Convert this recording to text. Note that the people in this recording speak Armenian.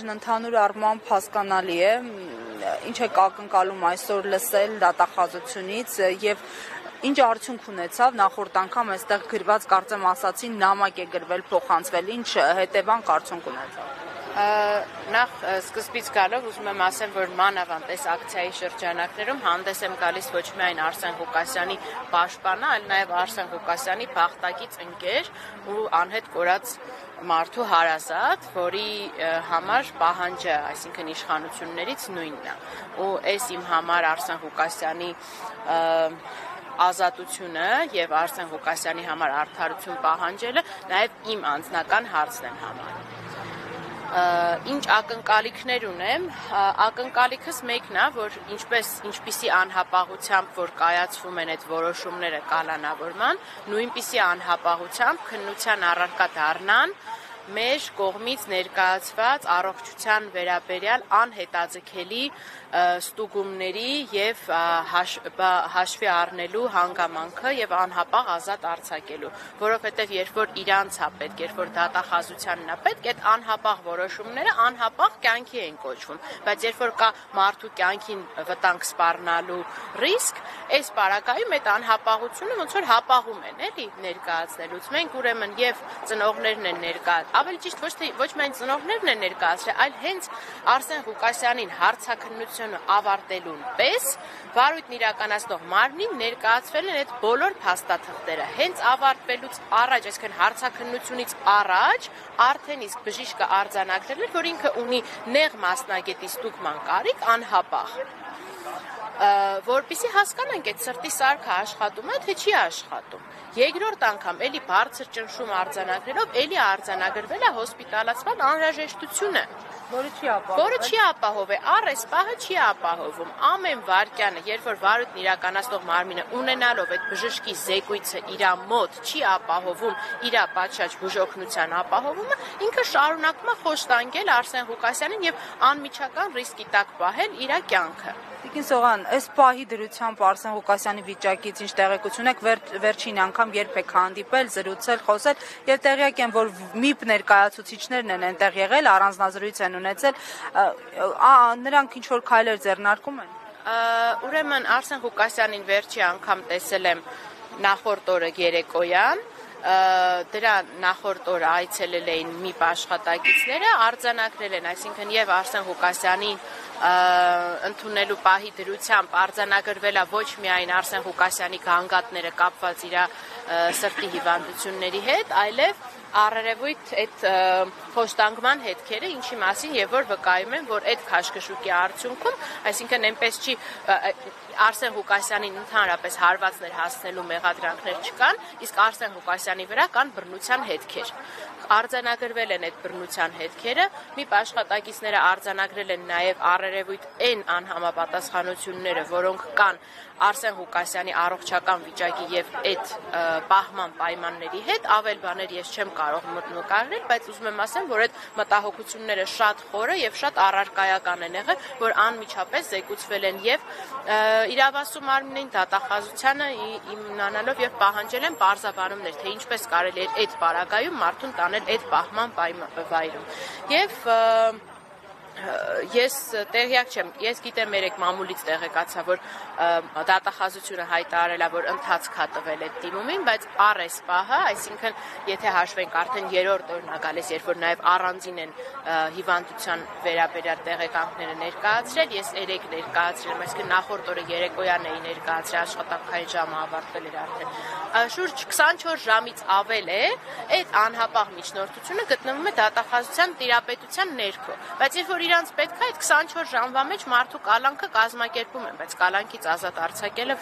Ընդհանուր առմամբ հասկանալի է, ինչ է ակնկալում այսօր լսել դատախազությունից եւ ինչ արդյունք ունեցավ նախորդ անգամ այստեղ գրված կարծեմ ասացի նամակ է գրվել փոխանցվել, ինչ հետևանք արդյունք ունեցավ։ Նախ սկզբից գալով ուզում եմ ասեմ, որ մանավանդ այս ակցիայի շրջանակներում հանդես եմ գալիս ոչ միայն Արսեն Ղուկասյանի պաշտպանը, այլ նաև Արսեն Ղուկասյանի բախտակից ընկեր ու անհետ կորած մարդու հարազատ, որի համար պահանջը, այսինքն իշխանություններից նույնն է։ Ու այս իմ համար Արսեն Ղուկասյանի ազատությունը եւ Արսեն Ղուկասյանի համար արդարություն պահանջելը նաև իմ անձնական հարցն են համարում։ Ինչ ակնկալիքներ ունեմ, ակնկալիքս մեկն է, որ ինչպիսի անհապաղությամբ, որ կայացվում են այդ որոշումները կալանավորման, նույնպիսի անհապաղությամբ քննության առարկա դառնան մեր կողմից ներկայացված առողջության վերաբերյալ անհետաձգելի ստուգումների եւ հաշվի առնելու հանգամանքը եւ անհապաղ ազատ արձակելու, որովհետեւ երբ որ իրանց է պետք, երբ որ դատախազությանն է պետք, այդ անհապաղ որոշումները անհապաղ կյանքի են կոչվում, բայց երբ որ կա մարդու կյանքին վտանգ սպառնալու ռիսկ, այս պարագայում այդ անհապաղությունը ոնց որ հապաղում են, էլի ներկայացնելուց։ Մենք ուրեմն եւ ծնողներն են ներկայացնում, ավելի ճիշտ ոչ միայն ծնողներն են ներկայացրել, այլ հենց Արսեն Ղուկասյանին հարցաքննությունը ավարտելուն պես վարույթն իրականացնող մարմնին ներկայացվել են այդ բոլոր փաստաթղթերը։ Հենց ավարտվելուց առաջ, այսինքն հարցաքննությունից առաջ արդեն իսկ բժիշկը արձանագրել էր, որ ինքը ունի նեղ մասնագետի ստուգման կարիք անհապաղ։ Որպեսզի հասկանանք այդ սրտի սարքը աշխատում է, թե չի աշխատում։ Երկրորդ անգամ էլի բարձր ճնշում արձանագրելով էլի արձանագրվել է հոսպիտալացման անհրաժեշտությունը, որը չի ապահով է, առ այս պահը չի ապահովում։ Ամեն վայրկյանը, երբ որ վարույթն իրականացնող մարմինը ունենալով այդ բժշկի զեկույցը իր մոտ չի ապահովում իր պատշաճ բուժօգնության ապահովումը, ինքը շարունակում է խոշտանգել Արսեն Ղուկասյանին եւ անմիջական ռիսկի տակ պահել իր կյանքը։ Տիկին Սողան, այս պահի դրությամբ Արսեն Ղուկասյանի վիճակից ինչ տեղեկություն եք, վերջին անգամ երբ եք հանդիպել, զրուցել, խոսել եւ տեղյակ եմ, որ ՄԻՊ ներկայացուցիչներն են այնտեղ եղել, առանձնազրույց են ունեցել, նրանք ինչ որ քայլեր ձեռնարկում են։ Ուրեմն Արսեն Ղուկասյանին վերջի անգամ տեսել եմ նախորդ օրը երեկոյան, դրա նախորդ օրը այցելել էին ՄԻՊ աշխատակիցները, արձանագրել են, այսինքն եւ Արսեն Ղուկասյանին ընդունելու պահի դրությամբ արձանագրվել է ոչ միայն Արսեն Ղուկասյանի գանգատները կապված իր սրտի հիվանդությունների հետ, այլև առերևույթ այդ խոշտանգման հետքերը, ինչի մասին եւ որ վկայում են, որ այդ քաշքշուկի արդյունքում, այսինքն այնպես չի Արսեն Ղուկասյանին ընդհանրապես հարվածներ հասնելու մեղադրանքներ չկան, իսկ Արսեն Ղուկասյանի վրա կան բռնության հետքեր։ Արձանագրվել են այդ բռնության հետքերը, ՄԻՊ աշխատակիցները արձանագրել են նաև առերևույթ այն անհամապատասխանությունները, որոնք կան Արսեն Ղուկասյանի առողջական վիճակի եւ այդ պահման պայմանների հետ, ավել բաներ ես չեմ կարող նկարել, բայց ուզում եմ ասեմ, որ այդ մտահոգությունները շատ խորը եւ շատ առարկայական են եղել, որ անմիջապես զեկուցվել են եւ իրավասու մարմինին դատախազությանը իմանալով եւ պահանջել են պարզաբանումներ, թե ինչպես կարելի է այդ պարագայում մարդուն տանել այդ պահման վայրում։ Եվ ես տեղյակ չեմ, ես գիտեմ երեք մամուլից տեղեկացա, որ դատախազությունը հայտարարել է, որ ընթացք է տվել այդ դիմումին, բայց առ այս պահը, այսինքն եթե հաշվենք արդեն երրորդ օրն է գալիս, երբ որ նաև առանձին են հիվանդության վերաբերյալ տեղեկանքները ներկայացրել, ես երեք ներկայացրել եմ, այսինքն նախորդ օրը երեկոյան էի ներկայացրել, աշխատանքային ժամը ավարտվել էր արդեն։ Շուրջ 24 ժամից ավել է այդ անհապաղ միջնորդությունը գտնվում է դատախազության տիրապետության ներքո, բայց երբ որ իրանց պետք է այդ 24 ժամվա մեջ մարդու կալանքը կազմակերպում են, բայց կալանքից ազատ արձակելը